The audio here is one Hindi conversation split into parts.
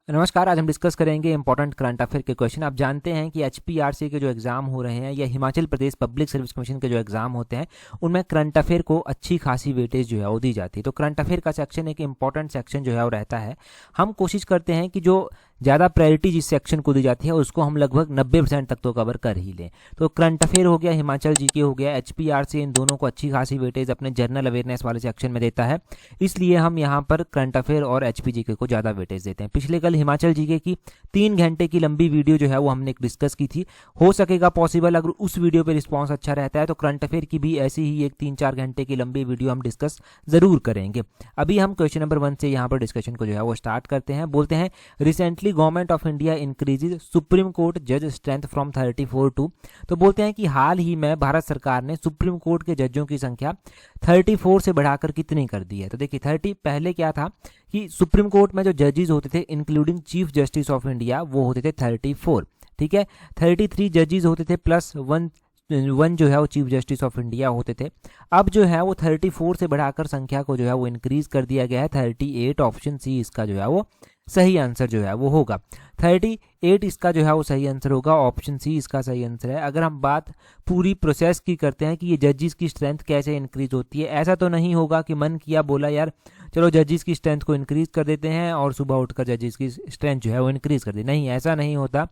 नमस्कार। आज हम डिस्कस करेंगे इंपॉर्टेंट करंट अफेयर के क्वेश्चन। आप जानते हैं कि एचपीआरसी के जो एग्जाम हो रहे हैं या Himachal Pradesh public service commission के जो एग्जाम होते हैं उनमें करंट अफेयर को अच्छी खासी वेटेज जो है वो दी जाती है। तो करंट अफेयर का सेक्शन एक इंपॉर्टेंट सेक्शन जो है वो रहता है। हम कोशिश करते हैं कि जो ज़्यादा प्रायोरिटी जिस सेक्शन को दी जाती है उसको हम लगभग 90% तक तो कवर कर ही लें। तो करंट अफेयर हो गया, हिमाचल जीके हो गया, एचपीआरसी, इन दोनों को अच्छी खासी वेटेज अपने जनरल अवेयरनेस वाले सेक्शन में देता है, इसलिए हम यहाँ पर करंट अफेयर और एचपी जीके को ज़्यादा वेटेज देते हैं। पिछले कल हिमाचल जीके की 3 घंटे की लंबी वीडियो जो है वो हमने डिस्कस की थी। हो सकेगा पॉसिबल अगर उस वीडियो पे रिस्पांस अच्छा रहता है तो करंट अफेयर की भी ऐसी ही एक 3-4 घंटे की लंबी वीडियो हम डिस्कस जरूर करेंगे। अभी हम क्वेश्चन नंबर 1 से यहाँ पर डिस्कशन को जो है वो स्टार्ट करते हैं। बोलते हैं recently government of India increases supreme court जज स्ट्रेंथ फ्रॉम 34 टू। तो बोलते हैं कि हाल ही में भारत सरकार ने सुप्रीम कोर्ट के जजों की संख्या 34 से बढ़ाकर कितनी कर दी है। तो देखिए 30 पहले क्या था कि सुप्रीम कोर्ट में जो जजेस होते थे including chief justice of India वो होते थे 34, ठीक है। 33 जजेस होते थे प्लस वन जो है वो चीफ जस्टिस ऑफ इंडिया होते थे। अब जो है वो 34 से बढ़ाकर संख्या को जो है वो इंक्रीज कर दिया गया है 38। ऑप्शन सी इसका जो है वो सही आंसर जो है वो होगा। 38 इसका जो है वो सही आंसर होगा। ऑप्शन सी इसका सही आंसर है। अगर हम बात पूरी प्रोसेस की करते हैं कि ये जजेस की स्ट्रेंथ कैसे इंक्रीज होती है, ऐसा तो नहीं होगा कि मन किया बोला यार चलो जजेस की स्ट्रेंथ को इंक्रीज कर देते हैं और सुबह उठकर जजेस की स्ट्रेंथ जो है वो इंक्रीज कर दी। नहीं, ऐसा नहीं होता।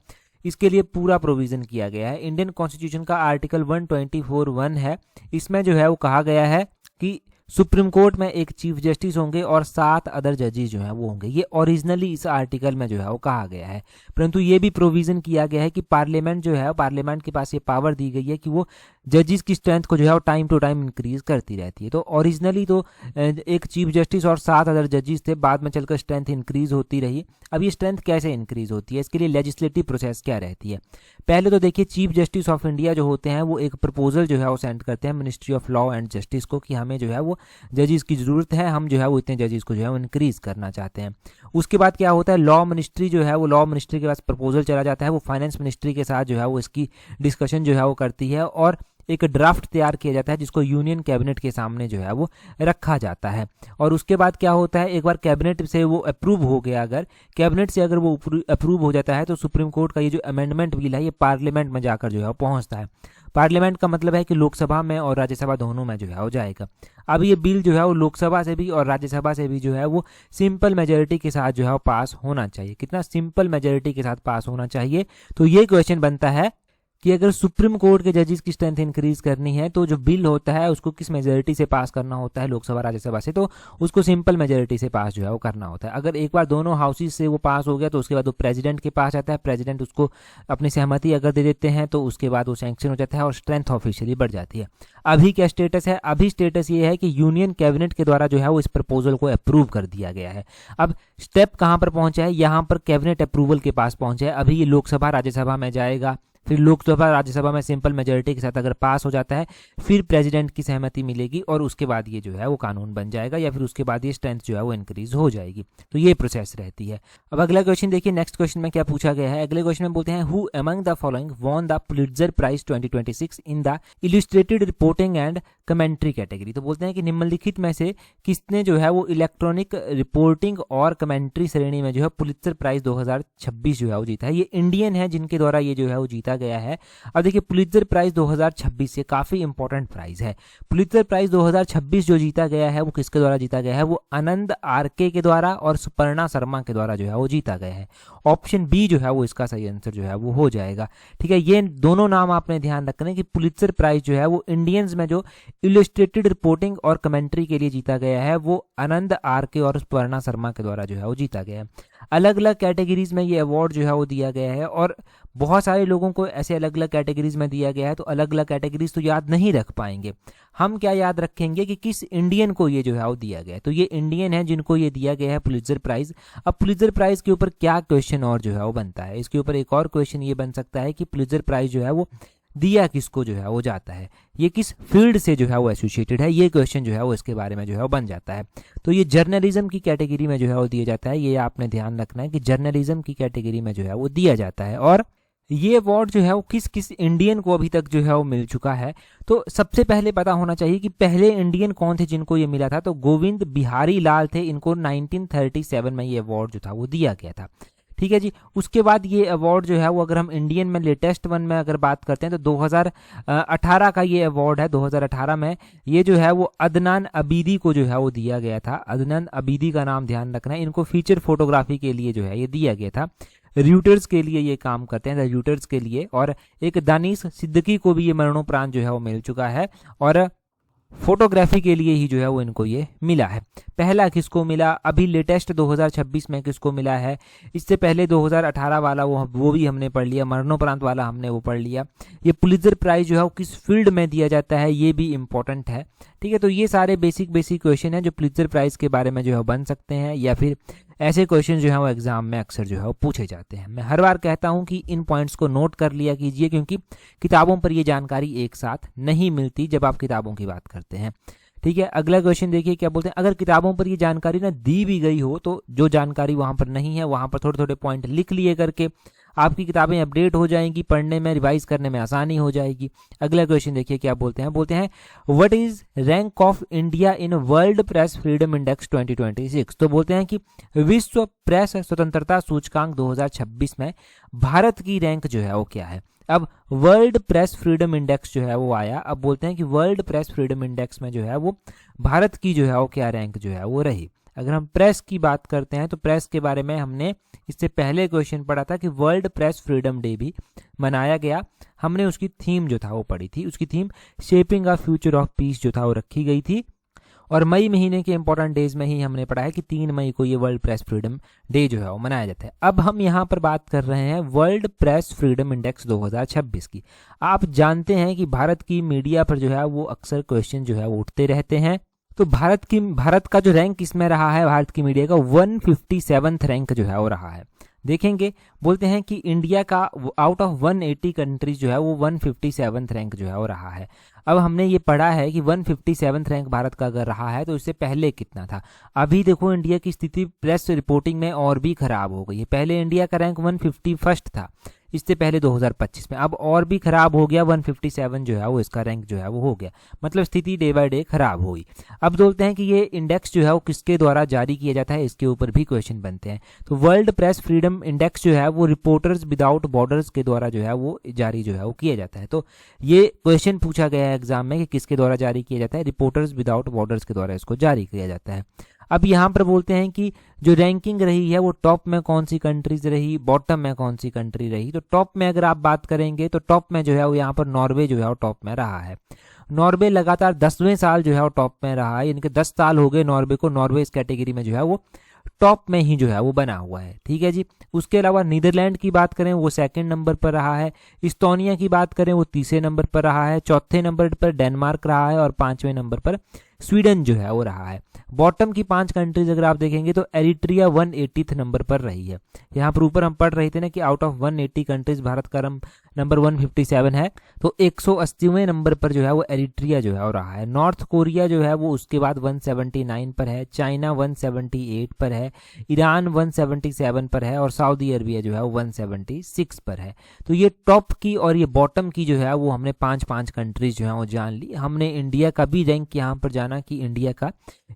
इसके लिए पूरा प्रोविजन किया गया है। इंडियन कॉन्स्टिट्यूशन का आर्टिकल 124(1) है। इसमें जो है वो कहा गया है कि सुप्रीम कोर्ट में एक चीफ जस्टिस होंगे और 7 अदर जजेस जो हैं वो होंगे। ये ओरिजिनली इस आर्टिकल में जो है वो कहा गया है, परंतु ये भी प्रोविजन किया गया है कि पार्लियामेंट जो है पार्लियामेंट के पास ये पावर दी गई है कि वो जजेस की स्ट्रेंथ को जो है वो टाइम टू टाइम इंक्रीज करती रहती है। तो ओरिजिनली तो एक चीफ जस्टिस और 7 अदर जजेस थे, बाद में चलकर स्ट्रेंथ इंक्रीज होती रही। अब ये स्ट्रेंथ कैसे इंक्रीज होती है, इसके लिए लेजिस्लेटिव प्रोसेस क्या रहती है। पहले तो देखिए चीफ जस्टिस ऑफ इंडिया जो होते हैं वो एक प्रपोजल जो है वो सेंड करते हैं ministry of law and justice को कि हमें जो है वो जजेस की जरूरत है, हम जो है वो इतने जजेस को जो है वो इंक्रीज करना चाहते हैं। उसके बाद क्या होता है, लॉ मिनिस्ट्री जो है वो लॉ मिनिस्ट्री के पास प्रपोजल चला जाता है, वो फाइनेंस मिनिस्ट्री के साथ जो है वो इसकी डिस्कशन जो है वो करती है और एक ड्राफ्ट तैयार किया जाता है जिसको यूनियन कैबिनेट के सामने जो है वो रखा जाता है। और उसके बाद क्या होता है, एक बार कैबिनेट से वो अप्रूव हो गया, अगर कैबिनेट से अगर वो अप्रूव हो जाता है तो सुप्रीम कोर्ट का ये जो अमेंडमेंट बिल है ये पार्लियामेंट में जाकर जो है वो पहुंचता है। पार्लियामेंट का मतलब है कि लोकसभा में और राज्यसभा दोनों में जो है वो जाएगा। अब ये बिल जो है वो लोकसभा से भी और राज्यसभा से भी जो है वो सिंपल मेजोरिटी के साथ जो है वो पास होना चाहिए। कितना सिंपल मेजोरिटी के साथ पास होना चाहिए। तो ये क्वेश्चन बनता है कि अगर सुप्रीम कोर्ट के जजेस की स्ट्रेंथ इंक्रीज करनी है तो जो बिल होता है उसको किस मेजोरिटी से पास करना होता है, लोकसभा राज्यसभा से, तो उसको सिंपल मेजोरिटी से पास जो है वो करना होता है। अगर एक बार दोनों हाउसेज से वो पास हो गया तो उसके बाद वो प्रेसिडेंट के पास आता है, प्रेसिडेंट उसको अपनी सहमति अगर दे देते हैं तो उसके बाद वो सैंक्शन हो जाता है और स्ट्रेंथ ऑफिशियली बढ़ जाती है। अभी क्या स्टेटस है, अभी स्टेटस ये है कि यूनियन कैबिनेट के द्वारा जो है वो इस प्रपोजल को अप्रूव कर दिया गया है। अब स्टेप कहाँ पर पहुंचा है, यहाँ पर कैबिनेट अप्रूवल के पास पहुंचा है। अभी ये लोकसभा राज्यसभा में जाएगा, फिर लोकसभा राज्यसभा में सिंपल मेजोरिटी के साथ अगर पास हो जाता है फिर प्रेसिडेंट की सहमति मिलेगी और उसके बाद ये जो है वो कानून बन जाएगा या फिर उसके बाद ये स्ट्रेंथ जो है वो इंक्रीज हो जाएगी। तो ये प्रोसेस रहती है। अब अगला क्वेश्चन देखिए, नेक्स्ट क्वेश्चन में क्या पूछा गया है। अगले क्वेश्चन में बोलते हैं who among the following won the Pulitzer prize 2026 in the illustrated reporting and commentary category. तो बोलते हैं कि निम्नलिखित में से किसने जो है वो इलेक्ट्रॉनिक रिपोर्टिंग और कमेंट्री श्रेणी में जो है पुलित्जर प्राइज 2026 जो है वो जीता है। ये इंडियन है जिनके द्वारा ये जो है वो जीता गया है। अब देखिए पुलित्जर प्राइज 2026 ये काफी इंपॉर्टेंट प्राइज है। पुलित्जर प्राइज 2026 जो जीता गया है वो किसके द्वारा जीता गया है, वो आनंद आरके के द्वारा और सुपर्णा शर्मा के द्वारा जो है वो जीता गया है। ऑप्शन बी जो है वो इसका सही आंसर जो है वो हो जाएगा। ठीक है, ये दोनों नाम आपने ध्यान रखना है कि पुलित्जर प्राइज जो है वो इंडियंस में जो इलस्ट्रेटेड रिपोर्टिंग और कमेंट्री के लिए जीता गया है वो आनंद आरके और सुपर्णा शर्मा के द्वारा जो है वो जीता गया है। अलग अलग कैटेगरीज में ये अवार्ड जो है वो दिया गया है और बहुत सारे लोगों को ऐसे अलग अलग कैटेगरीज में दिया गया है। तो अलग अलग कैटेगरीज तो याद नहीं रख पाएंगे, हम क्या याद रखेंगे कि किस इंडियन को ये जो है वो दिया गया है। तो ये इंडियन है जिनको ये दिया गया है पुलित्जर प्राइज। अब पुलित्जर प्राइज के ऊपर क्या क्वेश्चन और जो है वो बनता है, इसके ऊपर एक और क्वेश्चन ये बन सकता है कि पुलित्जर प्राइज जो है वो दिया किसको जो है वो जाता है, ये किस फील्ड से जो है वो एसोसिएटेड है, ये क्वेश्चन जो है वो इसके बारे में जो है वो बन जाता है। तो ये जर्नलिज्म की कैटेगरी में जो है वो दिया जाता है। ये आपने ध्यान रखना है कि जर्नलिज्म की कैटेगरी में जो है वो दिया जाता है। और ये अवार्ड जो है वो किस किस इंडियन को अभी तक जो है वो मिल चुका है। तो सबसे पहले पता होना चाहिए कि पहले इंडियन कौन थे जिनको ये मिला था। तो गोविंद बिहारी लाल थे, इनको 1937 में ये अवार्ड जो था वो दिया गया था। ठीक है जी। उसके बाद ये अवार्ड जो है वो अगर हम इंडियन में लेटेस्ट वन में अगर बात करते हैं तो 2018 का ये अवार्ड है। 2018 में ये जो है वो अदनान अबीदी को जो है वो दिया गया था। अदनान अबीदी का नाम ध्यान रखना है। इनको फीचर फोटोग्राफी के लिए जो है ये दिया गया था। र्यूटर्स के लिए ये काम करते हैं, र्यूटर्स के लिए। और एक दानिश सिद्दीकी को भी ये मरणोपरांत जो है वो मिल चुका है और फोटोग्राफी के लिए ही जो है वो इनको ये मिला है। पहला किसको मिला अभी लेटेस्ट 2026 में किसको मिला है? इससे पहले 2018 वाला वो भी हमने पढ़ लिया, मरणोपरांत वाला हमने वो पढ़ लिया। ये पुलित्जर प्राइज जो है वो किस फील्ड में दिया जाता है ये भी इंपॉर्टेंट है। ठीक है, तो ये सारे बेसिक क्वेश्चन हैं जो पुलित्जर प्राइज के बारे में जो है बन सकते हैं या फिर ऐसे क्वेश्चन जो है वो एग्जाम में अक्सर जो है वो पूछे जाते हैं। मैं हर बार कहता हूं कि इन पॉइंट्स को नोट कर लिया कीजिए क्योंकि किताबों पर ये जानकारी एक साथ नहीं मिलती जब आप किताबों की बात करते हैं। ठीक है, अगला क्वेश्चन देखिए क्या बोलते हैं। अगर किताबों पर ये जानकारी ना दी भी गई हो तो जो जानकारी वहां पर नहीं है वहां पर थोड़े थोड़े पॉइंट लिख लिए करके आपकी किताबें अपडेट हो जाएंगी, पढ़ने में रिवाइज करने में आसानी हो जाएगी। अगला क्वेश्चन देखिए क्या बोलते हैं। बोलते हैं what is rank of India in world press freedom index 2026। तो बोलते हैं कि विश्व प्रेस स्वतंत्रता सूचकांक 2026 में भारत की रैंक जो है वो क्या है। अब वर्ल्ड प्रेस फ्रीडम इंडेक्स जो है वो आया। अब बोलते हैं कि वर्ल्ड प्रेस फ्रीडम इंडेक्स में जो है वो भारत की जो है वो क्या रैंक जो है वो रही। अगर हम प्रेस की बात करते हैं तो प्रेस के बारे में हमने इससे पहले क्वेश्चन पढ़ा था कि वर्ल्ड प्रेस फ्रीडम डे भी मनाया गया। हमने उसकी थीम जो था वो पढ़ी थी। उसकी theme shaping a future of peace जो था वो रखी गई थी। और मई महीने के इंपॉर्टेंट डेज में ही हमने पढ़ा है कि 3 मई को ये वर्ल्ड प्रेस फ्रीडम डे जो है वो मनाया जाता है। अब हम यहाँ पर बात कर रहे हैं वर्ल्ड प्रेस फ्रीडम इंडेक्स 2026 की। आप जानते हैं कि भारत की मीडिया पर जो है वो अक्सर क्वेश्चन जो है वो उठते रहते हैं। तो भारत का जो रैंक इसमें रहा है, भारत की मीडिया का 157th रैंक जो है वो रहा है। देखेंगे बोलते हैं कि इंडिया का आउट ऑफ 180 कंट्रीज जो है वो 157th रैंक जो है वो रहा है। अब हमने ये पढ़ा है कि 157th रैंक भारत का अगर रहा है तो इससे पहले कितना था। अभी देखो इंडिया की स्थिति प्रेस रिपोर्टिंग में और भी खराब हो गई है। पहले इंडिया का रैंक 151st था इससे पहले 2025 में, अब और भी खराब हो गया। 157 जो है वो इसका रैंक जो है वो हो गया। मतलब स्थिति डे बाय डे खराब हुई। अब बोलते हैं कि ये इंडेक्स जो है वो किसके द्वारा जारी किया जाता है, इसके ऊपर भी क्वेश्चन बनते हैं। तो वर्ल्ड प्रेस फ्रीडम इंडेक्स जो है वो रिपोर्टर्स विदाउट बॉर्डर्स के द्वारा जो है वो जारी जो है वो किया जाता है। तो ये क्वेश्चन पूछा गया है एग्जाम में कि किसके द्वारा जारी किया जाता है। रिपोर्टर्स विदाउट बॉर्डर्स के द्वारा इसको जारी किया जाता है। अब यहाँ पर बोलते हैं कि जो रैंकिंग रही है वो टॉप में कौन सी कंट्रीज रही, बॉटम में कौन सी कंट्री रही। तो टॉप में अगर आप बात करेंगे तो टॉप में जो है वो यहाँ पर नॉर्वे जो है वो टॉप में रहा है। नॉर्वे लगातार 10वें साल जो है वो टॉप में रहा है। इनके 10 साल हो गए नॉर्वे को, नॉर्वे इस कैटेगरी में जो है वो टॉप में ही जो है वो बना हुआ है। ठीक है जी। उसके अलावा नीदरलैंड की बात करें वो 2nd नंबर पर रहा है। इस्टोनिया की बात करें वो 3रे नंबर पर रहा है। 4थे नंबर पर डेनमार्क रहा है और 5वें नंबर पर स्वीडन जो है वो रहा है। बॉटम की 5 कंट्रीज अगर आप देखेंगे तो एरिट्रिया 180th नंबर पर रही है। यहाँ पर ऊपर हम पढ़ रहे थे ना कि आउट ऑफ 180 कंट्रीज भारत का नंबर 157 है, तो 180वें नंबर पर जो है वो एरिट्रिया जो है वो रहा है। नॉर्थ कोरिया जो है वो उसके बाद 179 पर है। चाइना 178 पर है। ईरान 177 पर है और सऊदी अरबिया जो है वो 176 पर है। तो ये टॉप की और ये बॉटम की जो है वो हमने 5 कंट्रीज जो है वो जान ली। हमने इंडिया का भी रैंक यहाँ पर जाना कि इंडिया का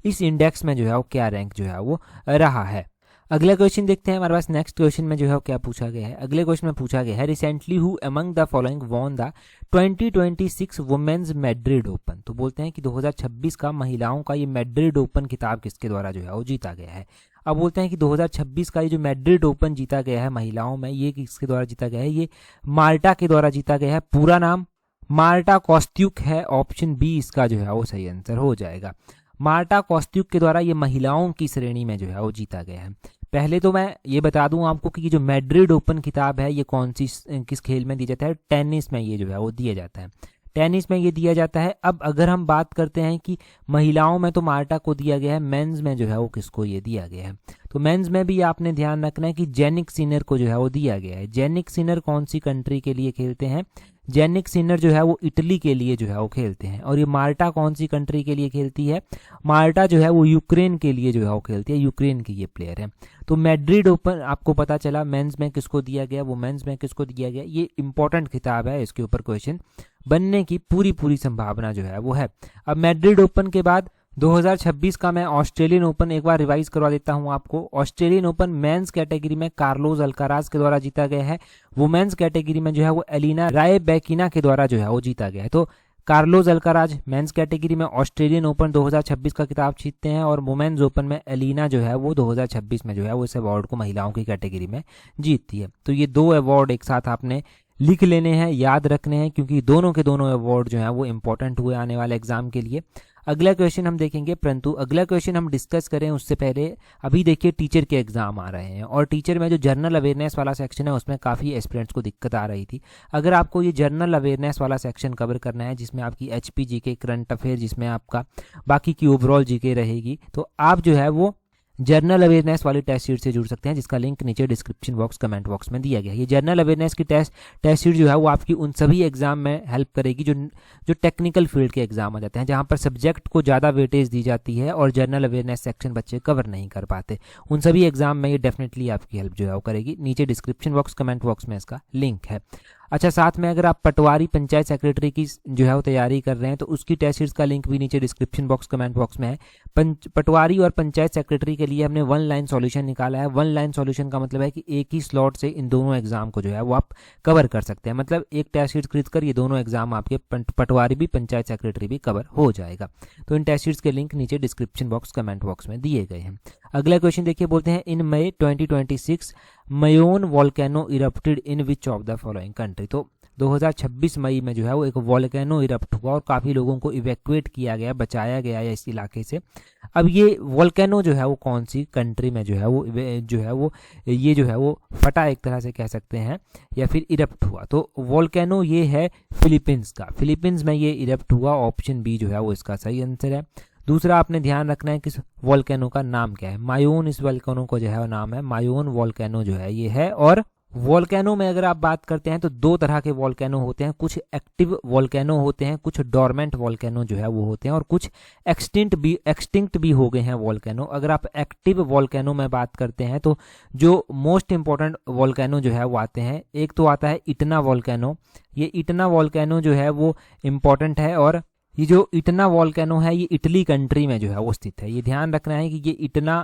इस इंडेक्स में जो है वो क्या रैंक जो है वो रहा है। अगला क्वेश्चन देखते हैं हमारे पास। नेक्स्ट क्वेश्चन में जो है क्या पूछा गया है। अगले क्वेश्चन में पूछा गया है recently who among the following won the 2026 women's Madrid open. तो बोलते हैं कि 2026 का महिलाओं का ये मैड्रिड ओपन खिताब किसके द्वारा जो है वो जीता गया है। अब बोलते हैं कि 2026 का ये जो मैड्रिड ओपन जीता गया है महिलाओं में, ये किसके द्वारा जीता गया है। ये माल्टा के द्वारा जीता गया है। पूरा नाम मार्टा कोस्त्युक है। ऑप्शन बी इसका जो है वो सही आंसर हो जाएगा। मार्टा कोस्त्युक के द्वारा ये महिलाओं की श्रेणी में जो है वो जीता गया है। पहले तो मैं ये बता दूं आपको कि ये जो मैड्रिड ओपन खिताब है ये कौन सी किस खेल में दिया जाता है। टेनिस में ये जो है वो दिया जाता है। टेनिस में ये दिया जाता है। अब अगर हम बात करते हैं कि महिलाओं में तो मार्टा को दिया गया है, मेंस में जो है वो किसको ये दिया गया है। तो मेंस में भी आपने ध्यान रखना है कि जेनिक सिनर को जो है वो दिया गया है। जेनिक सिनर कौन सी कंट्री के लिए खेलते हैं। जेनिक सिनर जो है वो इटली के लिए जो है वो खेलते हैं। और ये माल्टा कौन सी कंट्री के लिए खेलती है। माल्टा जो है वो यूक्रेन के लिए जो है वो खेलती है। यूक्रेन की ये प्लेयर है। तो मैड्रिड ओपन आपको पता चला मेंस में किसको दिया गया, वो मेंस में किसको दिया गया। ये इंपॉर्टेंट खिताब है, इसके ऊपर क्वेश्चन बनने की पूरी संभावना जो है वो है। अब मैड्रिड ओपन के बाद 2026 का मैं ऑस्ट्रेलियन ओपन एक बार रिवाइज करवा देता हूं आपको। ऑस्ट्रेलियन ओपन मेंस कैटेगरी में कार्लोस अल्काराज के द्वारा जीता गया है। वुमेन्स कैटेगरी में जो है वो एलिना रायबैकिना के द्वारा जो है वो जीता गया है। तो कार्लोस अल्काराज मेंस कैटेगरी में ऑस्ट्रेलियन ओपन 2026 का खिताब जीतते हैं और वुमेन्स ओपन में एलिना जो है वो 2026 में जो है वो इस अवार्ड को महिलाओं की कैटेगरी में जीतती है। तो ये दो अवार्ड एक साथ आपने लिख लेने हैं, याद रखने हैं, क्योंकि दोनों के दोनों अवार्ड जो है वो इंपॉर्टेंट हुए आने वाले एग्जाम के लिए। अगला क्वेश्चन हम देखेंगे, परंतु अगला क्वेश्चन हम डिस्कस करें उससे पहले अभी देखिए टीचर के एग्जाम आ रहे हैं और टीचर में जो जनरल अवेयरनेस वाला सेक्शन है उसमें काफ़ी एस्पिरेंट्स को दिक्कत आ रही थी। अगर आपको ये जनरल अवेयरनेस वाला सेक्शन कवर करना है जिसमें आपकी HP GK करंट अफेयर, जिसमें आपका बाकी की ओवरऑल GK रहेगी, तो आप जो है वो जर्नल अवेयरनेस वाली टेस्ट सीट से जुड़ सकते हैं, जिसका लिंक नीचे डिस्क्रिप्शन बॉक्स कमेंट बॉक्स में दिया गया है। ये जर्नल अवेयरनेस की टेस्ट सीट जो है वो आपकी उन सभी एग्जाम में हेल्प करेगी जो टेक्निकल फील्ड के एग्जाम आ जाते हैं, जहां पर सब्जेक्ट को ज़्यादा वेटेज दी जाती है और जर्नल अवेयरनेस सेक्शन बच्चे कवर नहीं कर पाते। उन सभी एग्जाम में ये डेफिनेटली आपकी हेल्प जो है वो करेगी। नीचे डिस्क्रिप्शन बॉक्स कमेंट बॉक्स में इसका लिंक है। अच्छा, साथ में अगर आप पटवारी पंचायत सेक्रेटरी की जो है वो तैयारी कर रहे हैं तो उसकी टेस्ट सीट्स का लिंक भी नीचे डिस्क्रिप्शन बॉक्स कमेंट बॉक्स में है। पटवारी और पंचायत सेक्रेटरी के लिए हमने 1 लाइन सॉल्यूशन निकाला है। 1 लाइन सॉल्यूशन का मतलब है कि एक ही स्लॉट से इन दोनों एग्जाम को जो है वो आप कवर कर सकते हैं। मतलब एक टेस्ट सीट्स खरीद कर ये दोनों एग्जाम आपके पटवारी भी पंचायत सेक्रेटरी भी कवर हो जाएगा। तो इन टेस्ट सीट्स के लिंक नीचे डिस्क्रिप्शन बॉक्स कमेंट बॉक्स में दिए गए हैं। अगला क्वेश्चन देखिए, बोलते हैं in May 2026 Mayon volcano erupted in which of the following country. तो 2026 मई में जो है वो एक वॉल्केनो इरप्ट हुआ और काफ़ी लोगों को इवैक्यूएट किया गया, बचाया गया है इस इलाके से। अब ये वॉल्केनो जो है वो कौन सी कंट्री में जो है वो फटा एक तरह से कह सकते हैं या फिर इरप्ट हुआ। तो वॉल्केनो ये है फिलीपींस का, फिलीपींस में ये इरप्ट हुआ। ऑप्शन बी जो है वो इसका सही आंसर है। दूसरा आपने ध्यान रखना है कि इस वॉल्केनो का नाम क्या है। मायोन इस वॉल्केनो को जो है वो नाम है, मायोन वॉल्केनो जो है ये है। और वॉल्केनो में अगर आप बात करते हैं तो दो तरह के वॉल्केनो होते हैं, कुछ एक्टिव वॉल्केनो होते हैं, कुछ डोरमेंट वॉल्केनो जो है वो होते हैं, और कुछ एक्सटिंक्ट भी हो गए हैं वॉल्केनो। अगर आप एक्टिव वॉल्केनो में बात करते हैं तो जो मोस्ट इंपॉर्टेंट वॉल्केनो जो है वो आते हैं, एक तो आता है इटना वॉल्केनो। ये इटना वॉल्केनो जो है वो इम्पॉर्टेंट है और ये जो इटना वॉल्केनो है ये इटली कंट्री में जो है वो स्थित है। ये ध्यान रखना है कि ये इटना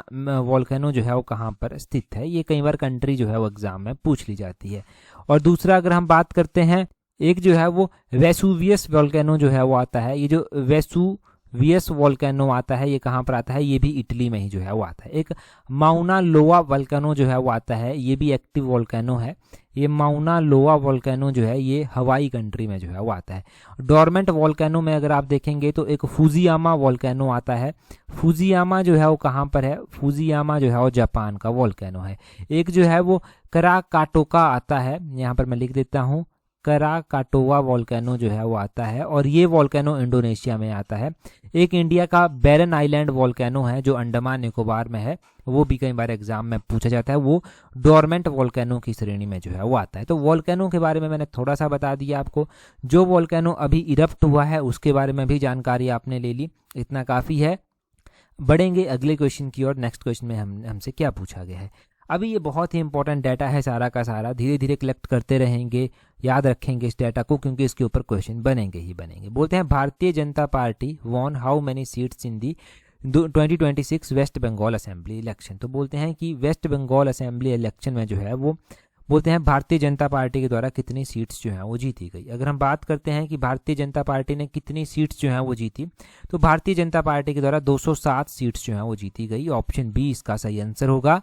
वॉल्केनो जो है वो कहाँ पर स्थित है। ये कई बार कंट्री जो है वो एग्जाम में पूछ ली जाती है। और दूसरा अगर हम बात करते हैं, एक जो है वो वेसुवियस वॉल्केनो जो है वो आता है। ये जो वेसुवियस वॉल्केनो आता है ये कहाँ पर आता है, ये भी इटली में ही जो है वो आता है। एक माउना लोआ वॉल्केनो जो है वो आता है, ये भी एक्टिव वॉल्केनो है। ये माउना लोआ वॉल्केनो जो है ये हवाई कंट्री में जो है वो आता है। डोरमेंट वॉल्केनो में अगर आप देखेंगे तो एक फुजियामा वॉल्केनो आता है। फुजियामा जो है वो कहाँ पर है, फुजियामा जो है वो जापान का वॉल्केनो है। एक जो है वो कराकाटोका आता है, यहाँ पर मैं लिख देता हूँ, कराकाटोवा वॉल्केनो जो है वो आता है और ये वॉल्केनो इंडोनेशिया में आता है। एक इंडिया का बैरन आइलैंड वॉल्केनो है जो अंडमान निकोबार में है, वो भी कई बार एग्जाम में पूछा जाता है, वो डोरमेंट वॉल्केनो की श्रेणी में जो है वो आता है। तो वॉल्केनो के बारे में मैंने थोड़ा सा बता दिया आपको। जो वॉल्केनो अभी इरप्ट हुआ है उसके बारे में भी जानकारी आपने ले ली, इतना काफ़ी है। बढ़ेंगे अगले क्वेश्चन की ओर। नेक्स्ट क्वेश्चन में हमसे क्या पूछा गया है। अभी ये बहुत ही इंपॉर्टेंट डाटा है सारा का सारा, धीरे धीरे कलेक्ट करते रहेंगे, याद रखेंगे इस डाटा को क्योंकि इसके ऊपर क्वेश्चन बनेंगे ही बनेंगे। बोलते हैं Bharatiya Janata Party won how many seats in the 2026 West Bengal assembly election. तो बोलते हैं कि वेस्ट बंगाल असेंबली इलेक्शन में जो है वो बोलते हैं भारतीय जनता पार्टी के द्वारा कितनी सीट्स जो हैं वो जीती गई। अगर हम बात करते हैं कि भारतीय जनता पार्टी ने कितनी सीट्स जो हैं वो जीती, तो भारतीय जनता पार्टी के द्वारा 207 सीट्स जो हैं वो जीती गई। ऑप्शन बी इसका सही आंसर होगा।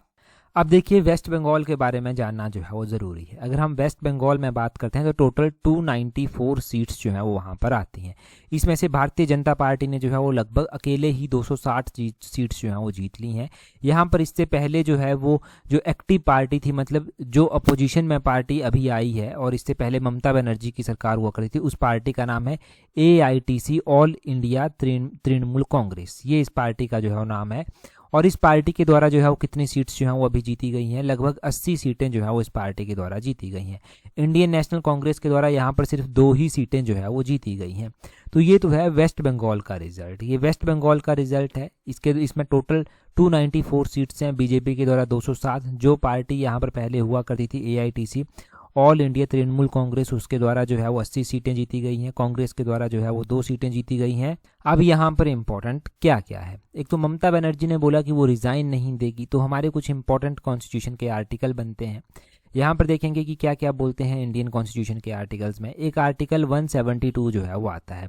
अब देखिए वेस्ट बंगाल के बारे में जानना जो है वो ज़रूरी है। अगर हम वेस्ट बंगाल में बात करते हैं तो टोटल 294 सीट्स जो हैं वो वहाँ पर आती हैं। इसमें से भारतीय जनता पार्टी ने जो है वो लगभग अकेले ही 260 सीट्स जो हैं वो जीत ली हैं। यहाँ पर इससे पहले जो है वो जो एक्टिव पार्टी थी, मतलब जो अपोजिशन में पार्टी अभी आई है और इससे पहले ममता बनर्जी की सरकार हुआ करती थी, उस पार्टी का नाम है AITC, all India Trinamool Congress. ये इस पार्टी का जो है वो नाम है। और इस पार्टी के द्वारा जो है वो कितनी सीट्स जो हैं वो अभी जीती गई हैं, लगभग 80 सीटें जो है वो इस पार्टी के द्वारा जीती गई हैं। इंडियन नेशनल कांग्रेस के द्वारा यहाँ पर सिर्फ 2 ही सीटें जो है वो जीती गई हैं। तो ये तो है वेस्ट बंगाल का रिजल्ट, ये वेस्ट बंगाल का रिजल्ट है। इसमें टोटल 294 सीट्स हैं, बीजेपी के द्वारा 207, जो पार्टी यहाँ पर पहले हुआ करती थी AITC, all India Trinamool Congress, उसके द्वारा जो है वो 80 सीटें जीती गई हैं, कांग्रेस के द्वारा जो है वो 2 सीटें जीती गई हैं। अब यहाँ पर इंपॉर्टेंट क्या क्या है, एक तो ममता बनर्जी ने बोला कि वो रिज़ाइन नहीं देगी, तो हमारे कुछ इंपॉर्टेंट कॉन्स्टिट्यूशन के आर्टिकल बनते हैं। यहाँ पर देखेंगे कि क्या क्या बोलते हैं इंडियन कॉन्स्टिट्यूशन के आर्टिकल्स में। एक आर्टिकल 172 जो है वो आता है,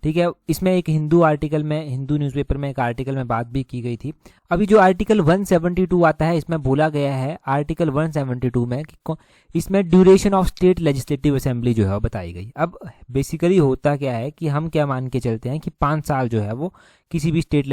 ठीक है। इसमें एक हिंदू आर्टिकल में, हिंदू न्यूज़पेपर में एक आर्टिकल में बात भी की गई थी। अभी जो आर्टिकल 172 आता है, इसमें बोला गया है आर्टिकल 172 में कि इसमें duration of state legislative assembly जो है वो बताई गई। अब बेसिकली होता क्या है कि हम क्या मान के चलते हैं कि 5 साल जो है वो किसी भी स्टेट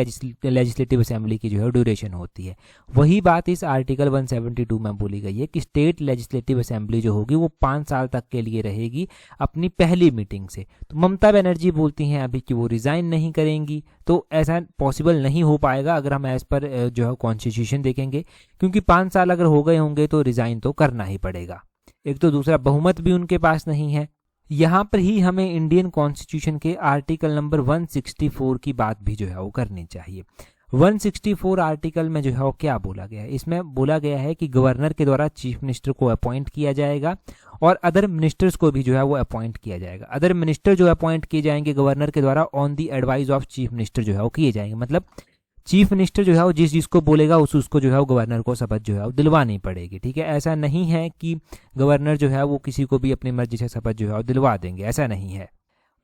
लेजिस्लेटिव असेंबली की जो है ड्यूरेशन होती है। वही बात इस आर्टिकल 172 में बोली गई है कि स्टेट लेजिस्लेटिव असेंबली जो होगी वो 5 साल तक के लिए रहेगी अपनी पहली मीटिंग से। तो ममता बनर्जी बोलती हैं अभी कि वो रिज़ाइन नहीं करेंगी, तो ऐसा पॉसिबल नहीं हो पाएगा अगर हम एज़ पर जो है कॉन्स्टिट्यूशन देखेंगे, क्योंकि 5 साल अगर हो गए होंगे तो रिज़ाइन तो करना ही पड़ेगा। एक तो दूसरा बहुमत भी उनके पास नहीं है। यहाँ पर ही हमें इंडियन कॉन्स्टिट्यूशन के आर्टिकल नंबर 164 की बात भी जो है वो करनी चाहिए। 164 आर्टिकल में जो है वो क्या बोला गया है, इसमें बोला गया है कि गवर्नर के द्वारा चीफ मिनिस्टर को अपॉइंट किया जाएगा और अदर मिनिस्टर्स को भी जो है वो अपॉइंट किया जाएगा। अदर मिनिस्टर जो अपॉइंट किए जाएंगे गवर्नर के द्वारा on the advice of chief minister जो है वो किए जाएंगे। मतलब चीफ मिनिस्टर जो है वो जिसको बोलेगा उसको जो है वो गवर्नर को शपथ जो है वो दिलवानी पड़ेगी, ठीक है। ऐसा नहीं है कि गवर्नर जो है वो किसी को भी अपनी मर्जी से शपथ जो है वो दिलवा देंगे, ऐसा नहीं है।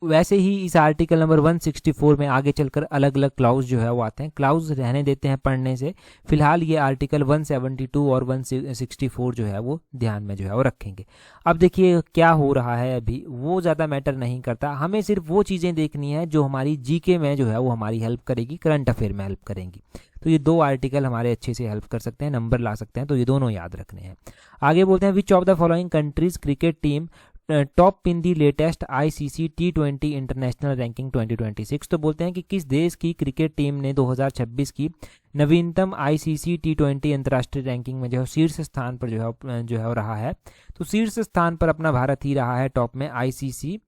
वैसे ही इस आर्टिकल नंबर 164 में आगे चलकर अलग अलग क्लाउज जो है वो आते हैं, क्लाउज रहने देते हैं पढ़ने से। फिलहाल ये आर्टिकल 172 और 164 जो है वो ध्यान में जो है वो रखेंगे। अब देखिए क्या हो रहा है, अभी वो ज़्यादा मैटर नहीं करता, हमें सिर्फ वो चीज़ें देखनी है जो हमारी जीके में जो है वो हमारी हेल्प करेगी, करंट अफेयर में हेल्प करेंगी। तो ये 2 आर्टिकल हमारे अच्छे से हेल्प कर सकते हैं, नंबर ला सकते हैं, तो ये दोनों याद रखने हैं। आगे बोलते हैं विच of the following countries cricket team top in the latest ICC T20 international ranking 2026। तो बोलते हैं कि किस देश की क्रिकेट टीम ने 2026 की नवीनतम ICC T20 अंतर्राष्ट्रीय रैंकिंग में जो है शीर्ष स्थान पर जो है रहा है। तो शीर्ष स्थान पर अपना भारत ही रहा है, टॉप में ICC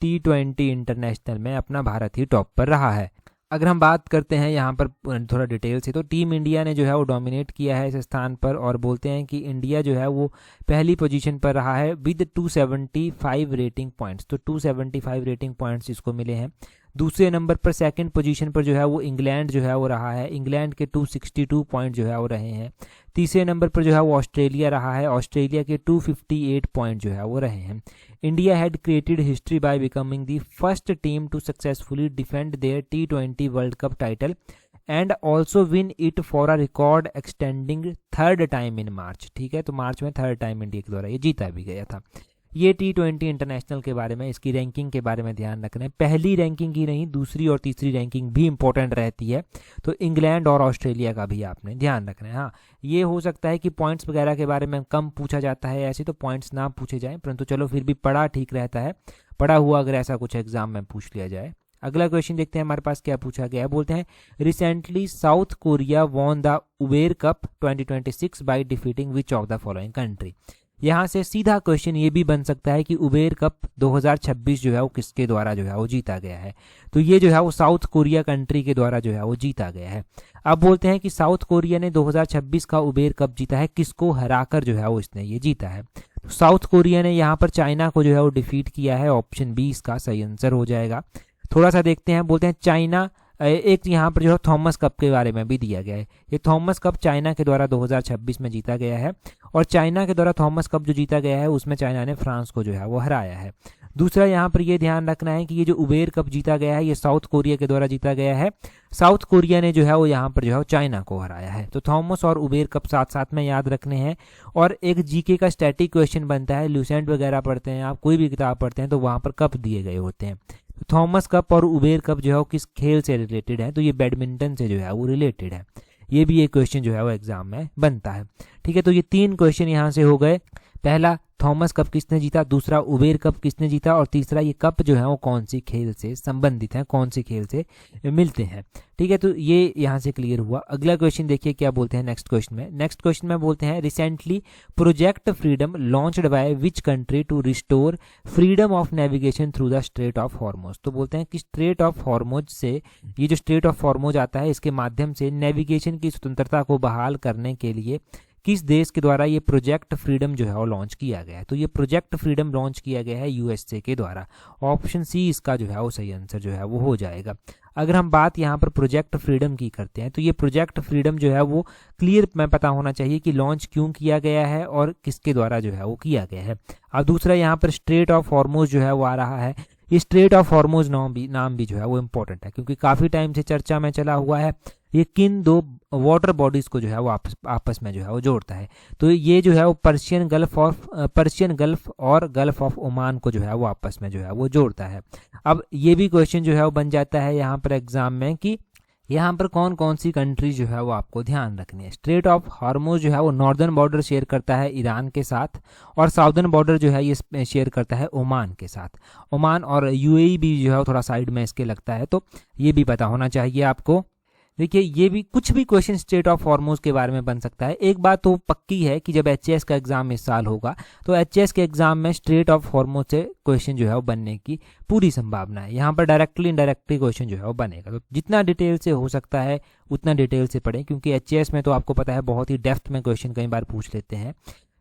T20 इंटरनेशनल में अपना भारत ही टॉप पर रहा है। अगर हम बात करते हैं यहाँ पर थोड़ा डिटेल से, तो टीम इंडिया ने जो है वो डोमिनेट किया है इस स्थान पर, और बोलते हैं कि इंडिया जो है वो पहली पोजीशन पर रहा है विद 275 रेटिंग पॉइंट्स। तो 275 रेटिंग पॉइंट्स इसको मिले हैं। दूसरे नंबर पर सेकंड पोजीशन पर जो है वो इंग्लैंड जो है वो रहा है, इंग्लैंड के 262 पॉइंट जो है वो रहे हैं। तीसरे नंबर पर जो है वो ऑस्ट्रेलिया रहा है, ऑस्ट्रेलिया के 258 पॉइंट जो है वो रहे हैं। India had created history by becoming the first team to successfully defend their T20 world cup title and also win it for a record extending 3rd time in March. ठीक है, तो मार्च में 3rd टाइम इंडिया के द्वारा ये जीता भी गया था। ये T20 इंटरनेशनल के बारे में, इसकी रैंकिंग के बारे में ध्यान रखना है। पहली रैंकिंग ही नहीं, दूसरी और तीसरी रैंकिंग भी इंपॉर्टेंट रहती है, तो इंग्लैंड और ऑस्ट्रेलिया का भी आपने ध्यान रखना है। हाँ, ये हो सकता है कि पॉइंट्स वगैरह के बारे में कम पूछा जाता है, ऐसे तो पॉइंट्स ना पूछे जाएं, परंतु चलो फिर भी पढ़ा ठीक रहता है, पढ़ा हुआ अगर ऐसा कुछ एग्जाम में पूछ लिया जाए। अगला क्वेश्चन देखते हैं हमारे पास क्या पूछा गया है। बोलते हैं recently south Korea won the Uber cup 2026 by defeating which of the following country. यहाँ से सीधा क्वेश्चन ये भी बन सकता है कि उबेर कप 2026 जो है वो किसके द्वारा जो है वो जीता गया है। तो ये जो है वो साउथ कोरिया कंट्री के द्वारा जो है वो जीता गया है। अब बोलते हैं कि साउथ कोरिया ने 2026 का उबेर कप जीता है, किसको हराकर जो है वो इसने ये जीता है। तो साउथ कोरिया ने यहाँ पर चाइना को जो है वो डिफीट किया है, ऑप्शन बी इसका सही आंसर हो जाएगा। थोड़ा सा देखते हैं, बोलते हैं चाइना, एक यहाँ पर जो है थॉमस कप के बारे में भी दिया गया है। ये थॉमस कप चाइना के द्वारा 2026 में जीता गया है, और चाइना के द्वारा थॉमस कप जो जीता गया है उसमें चाइना ने फ्रांस को जो है वो हराया है। दूसरा यहाँ पर ये ध्यान रखना है कि ये जो उबेर कप जीता गया है ये साउथ कोरिया के द्वारा जीता गया है। साउथ कोरिया ने जो है वो यहाँ पर जो है चाइना को हराया है। तो थॉमस और उबेर कप साथ साथ में याद रखने हैं। और एक जीके का स्टैटिक क्वेश्चन बनता है, ल्यूसेंट वगैरह पढ़ते हैं आप, कोई भी किताब पढ़ते हैं तो वहाँ पर कप दिए गए होते हैं। थॉमस कप और उबेर कप जो है वो किस खेल से रिलेटेड है, तो ये बैडमिंटन से जो है वो रिलेटेड है। ये भी एक क्वेश्चन जो है वो एग्जाम में बनता है। ठीक है, तो ये 3 क्वेश्चन यहाँ से हो गए। पहला थॉमस कप किसने जीता, दूसरा उबेर कप किसने जीता, और तीसरा ये कप जो है वो कौन सी खेल से संबंधित है, कौन सी खेल से मिलते हैं। ठीक है, तो ये यहाँ से क्लियर हुआ। अगला क्वेश्चन देखिए क्या बोलते हैं नेक्स्ट क्वेश्चन में। नेक्स्ट क्वेश्चन में बोलते हैं recently Project Freedom launched by which country to restore freedom of navigation through the Strait of Hormuz. तो बोलते हैं कि स्ट्रेट ऑफ हॉर्मुज से, ये जो स्ट्रेट ऑफ हॉर्मुज आता है इसके माध्यम से नेविगेशन की स्वतंत्रता को बहाल करने के लिए किस देश के द्वारा ये प्रोजेक्ट फ्रीडम जो है वो लॉन्च किया गया है? तो ये प्रोजेक्ट फ्रीडम लॉन्च किया गया है यूएसए के द्वारा। ऑप्शन सी इसका जो है वो सही आंसर जो है वो हो जाएगा। अगर हम बात यहाँ पर प्रोजेक्ट फ्रीडम की करते हैं तो ये प्रोजेक्ट फ्रीडम जो है वो क्लियर में पता होना चाहिए कि लॉन्च क्यों किया गया है और किसके द्वारा जो है वो किया गया है। अब दूसरा यहाँ पर स्ट्रेट ऑफ हॉर्मुज जो है वो आ रहा है। ये स्ट्रेट ऑफ हॉर्मुज नाम भी जो है वो इम्पोर्टेंट है, क्योंकि काफ़ी टाइम से चर्चा में चला हुआ है। ये किन दो वाटर बॉडीज़ को जो है वो आपस में जो है वो जोड़ता है? तो ये जो है वो पर्शियन गल्फ और गल्फ ऑफ ओमान को जो है वो आपस में जो है वो जोड़ता है। अब ये भी क्वेश्चन जो है वो बन जाता है यहाँ पर एग्जाम में कि यहाँ पर कौन कौन सी कंट्री जो है वो आपको ध्यान रखनी है। स्ट्रेट ऑफ हॉर्मुज जो है वो नॉर्दर्न बॉर्डर शेयर करता है ईरान के साथ, और साउदर्न बॉर्डर जो है ये शेयर करता है ओमान के साथ। ओमान और यूएई भी जो है थोड़ा साइड में इसके लगता है, तो ये भी पता होना चाहिए आपको। देखिए ये भी कुछ भी क्वेश्चन स्ट्रेट ऑफ हॉर्मुज के बारे में बन सकता है। एक बात तो पक्की है कि जब एचएएस का एग्जाम इस साल होगा तो एचएएस के एग्जाम में स्ट्रेट ऑफ हॉर्मुज से क्वेश्चन जो है वो बनने की पूरी संभावना है। यहाँ पर डायरेक्टली इनडायरेक्टली क्वेश्चन जो है वो बनेगा, तो जितना डिटेल से हो सकता है उतना डिटेल से पढ़ें, क्योंकि एचएएस में तो आपको पता है बहुत ही डेप्थ में क्वेश्चन कई बार पूछ लेते हैं,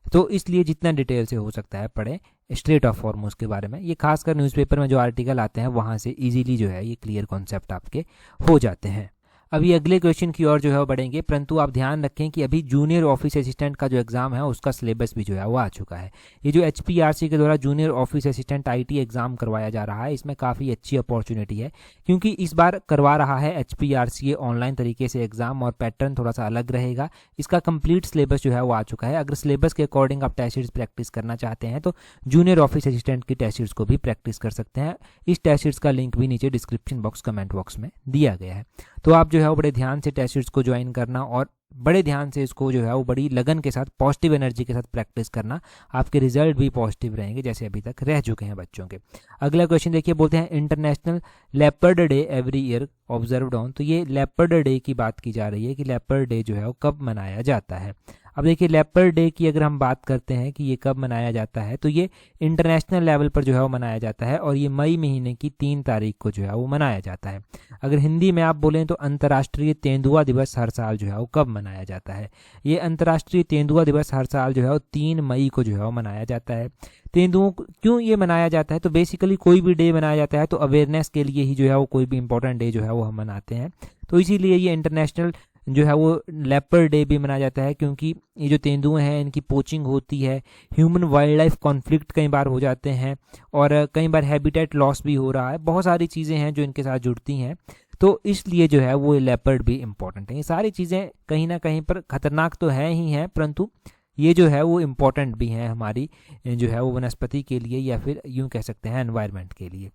तो इसलिए जितना डिटेल से हो सकता है पढ़ें स्ट्रेट ऑफ हॉर्मुज के बारे में। ये खासकर न्यूज़पेपर में जो आर्टिकल आते हैं वहाँ से इजीली जो है ये क्लियर कॉन्सेप्ट आपके हो जाते हैं। अभी अगले क्वेश्चन की ओर जो है वो बढ़ेंगे, परंतु आप ध्यान रखें कि अभी जूनियर ऑफिस असिस्टेंट का जो एग्जाम है उसका सिलेबस भी जो है वो आ चुका है। ये जो एचपीआरसी के द्वारा junior office assistant IT exam करवाया जा रहा है, इसमें काफ़ी अच्छी अपॉर्चुनिटी है, क्योंकि इस बार करवा रहा है एचपीआरसी ऑनलाइन तरीके से एग्जाम, और पैटर्न थोड़ा सा अलग रहेगा। इसका कंप्लीट सिलेबस जो है वो आ चुका है। अगर सिलेबस के अकॉर्डिंग आप टेस्ट सीरीज प्रैक्टिस करना चाहते हैं तो जूनियर ऑफिस असिस्टेंट की टेस्ट सीरीज को भी प्रैक्टिस कर सकते हैं। इस टेस्ट सीरीज का लिंक भी नीचे डिस्क्रिप्शन बॉक्स कमेंट बॉक्स में दिया गया है, तो आप जो है वो बड़े ध्यान से टेस्ट सीरीज को ज्वाइन करना और बड़े ध्यान से इसको जो है वो बड़ी लगन के साथ पॉजिटिव एनर्जी के साथ प्रैक्टिस करना। आपके रिजल्ट भी पॉजिटिव रहेंगे जैसे अभी तक रह चुके हैं बच्चों के। अगला क्वेश्चन देखिए, बोलते हैं international leopard day every year observed on. तो ये लेपर्ड डे की बात की जा रही है कि लेपर्ड डे जो है वो कब मनाया जाता है। अब देखिए लेपर्ड डे की अगर हम बात करते हैं कि ये कब मनाया जाता है, तो ये इंटरनेशनल लेवल पर जो है वो मनाया जाता है, और ये मई महीने की 3 तारीख को जो है वो मनाया जाता है। अगर हिंदी में आप बोलें तो अंतर्राष्ट्रीय तेंदुआ दिवस हर साल जो है वो कब मनाया जाता है? ये अंतर्राष्ट्रीय तेंदुआ दिवस हर साल जो है वो 3 मई को जो है वो मनाया जाता है। तेंदुओं क्यों ये मनाया जाता है? तो बेसिकली कोई भी डे मनाया जाता है तो अवेयरनेस के लिए ही जो है वो कोई भी इंपॉर्टेंट डे जो है वो हम मनाते हैं, तो इसीलिए ये इंटरनेशनल जो है वो लेपर्ड डे भी मनाया जाता है, क्योंकि ये जो तेंदुए हैं इनकी पोचिंग होती है, ह्यूमन वाइल्ड लाइफ कॉन्फ्लिक्ट कई बार हो जाते हैं, और कई बार हैबिटेट लॉस भी हो रहा है। बहुत सारी चीज़ें हैं जो इनके साथ जुड़ती हैं, तो इसलिए जो है वो लेपर्ड भी इम्पॉर्टेंट है। ये सारी चीज़ें कहीं ना कहीं पर खतरनाक तो है ही हैं, परंतु ये जो है वो इम्पॉर्टेंट भी हैं हमारी जो है वो वनस्पति के लिए, या फिर यूँ कह सकते हैं एनवायरनमेंट के लिए।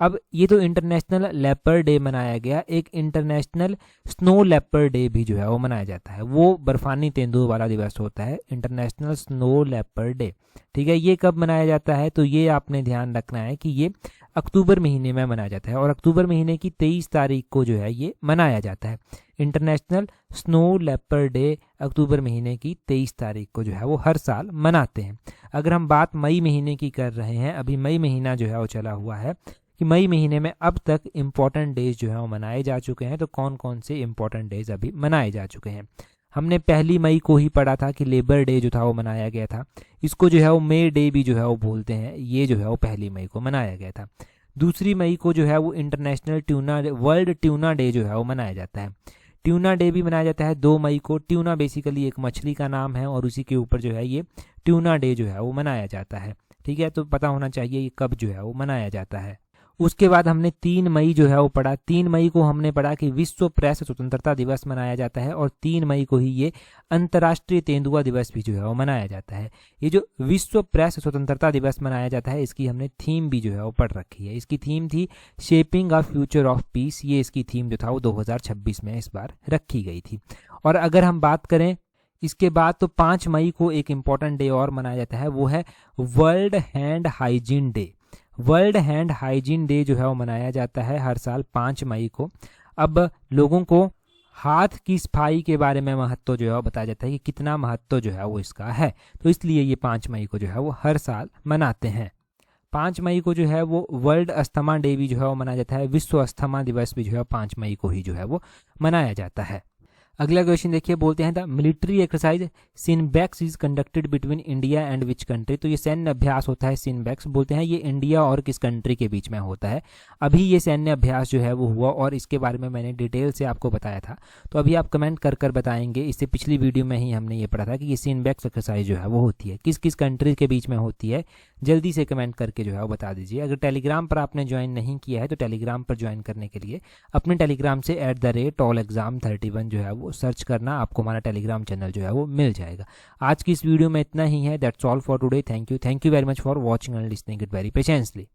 अब ये तो इंटरनेशनल लेपर्ड डे मनाया गया, एक इंटरनेशनल स्नो लेपर्ड डे भी जो है वो मनाया जाता है। वो बर्फानी तेंदुओं वाला दिवस होता है, इंटरनेशनल स्नो लेपर्ड डे। ठीक है, ये कब मनाया जाता है? तो ये आपने ध्यान रखना है कि ये अक्टूबर महीने में मनाया जाता है, और अक्टूबर महीने की 23 तारीख को जो है ये मनाया जाता है। इंटरनेशनल स्नो लेपर्ड डे अक्टूबर महीने की 23 तारीख को जो है वो हर साल मनाते हैं। अगर हम बात मई महीने की कर रहे हैं, अभी मई महीना जो है वो चला हुआ है, कि मई महीने में अब तक इम्पॉर्टेंट डेज जो है वो मनाए जा चुके हैं। तो कौन कौन से इम्पॉर्टेंट डेज अभी मनाए जा चुके हैं? हमने 1 मई को ही पढ़ा था कि लेबर डे जो था वो मनाया गया था। इसको जो है वो मे डे भी जो है वो बोलते हैं। ये जो है वो 1 मई को मनाया गया था। 2 मई को जो है वो इंटरनेशनल वर्ल्ड ट्यूना डे जो है वो मनाया जाता है। ट्यूना डे भी मनाया जाता है 2 मई को। ट्यूना बेसिकली एक मछली का नाम है, और उसी के ऊपर जो है ये ट्यूना डे जो है वो मनाया जाता है। ठीक है, तो पता होना चाहिए ये कब जो है वो मनाया जाता है। उसके बाद हमने 3 मई जो है वो पढ़ा। 3 मई को हमने पढ़ा कि विश्व प्रेस स्वतंत्रता दिवस मनाया जाता है, और 3 मई को ही ये अंतर्राष्ट्रीय तेंदुआ दिवस भी जो है वो मनाया जाता है। ये जो विश्व प्रेस स्वतंत्रता दिवस मनाया जाता है, इसकी हमने थीम भी जो है वो पढ़ रखी है। इसकी थीम थी shaping a future of peace. ये इसकी थीम जो था वो 2026 में इस बार रखी गई थी। और अगर हम बात करें इसके बाद, तो 5 मई को एक इम्पॉर्टेंट डे और मनाया जाता है, वो है world hand hygiene day. World hand hygiene day जो है वो मनाया जाता है हर साल 5 मई को। अब लोगों को हाथ की सफाई के बारे में महत्व जो है वो बताया जाता है कि कितना महत्व जो है वो इसका है, तो इसलिए ये 5 मई को जो है वो हर साल मनाते हैं। 5 मई को जो है वो वर्ल्ड अस्थमा डे भी जो है वो मनाया जाता है। विश्व अस्थमा दिवस भी जो है 5 मई को ही जो है वो मनाया जाता है। अगला क्वेश्चन देखिए, बोलते हैं the military exercise Sinbex is conducted between India and which country. तो ये सैन्य अभ्यास होता है सिनबैक्स, बोलते हैं ये इंडिया और किस कंट्री के बीच में होता है। अभी ये सैन्य अभ्यास जो है वो हुआ और इसके बारे में मैंने डिटेल से आपको बताया था। तो अभी आप कमेंट कर कर बताएंगे, इससे पिछली वीडियो में ही हमने ये पढ़ा था कि ये सिनबैक्स एक्सरसाइज जो है वो होती है किस किस कंट्री के बीच में होती है। जल्दी से कमेंट करके जो है वो बता दीजिए। अगर टेलीग्राम पर आपने ज्वाइन नहीं किया है तो टेलीग्राम पर ज्वाइन करने के लिए अपने टेलीग्राम से @allexam31 जो है वो सर्च करना, आपको हमारा टेलीग्राम चैनल जो है वो मिल जाएगा। आज की इस वीडियो में इतना ही है। That's all for today. Thank you very much for watching and listening it very patiently.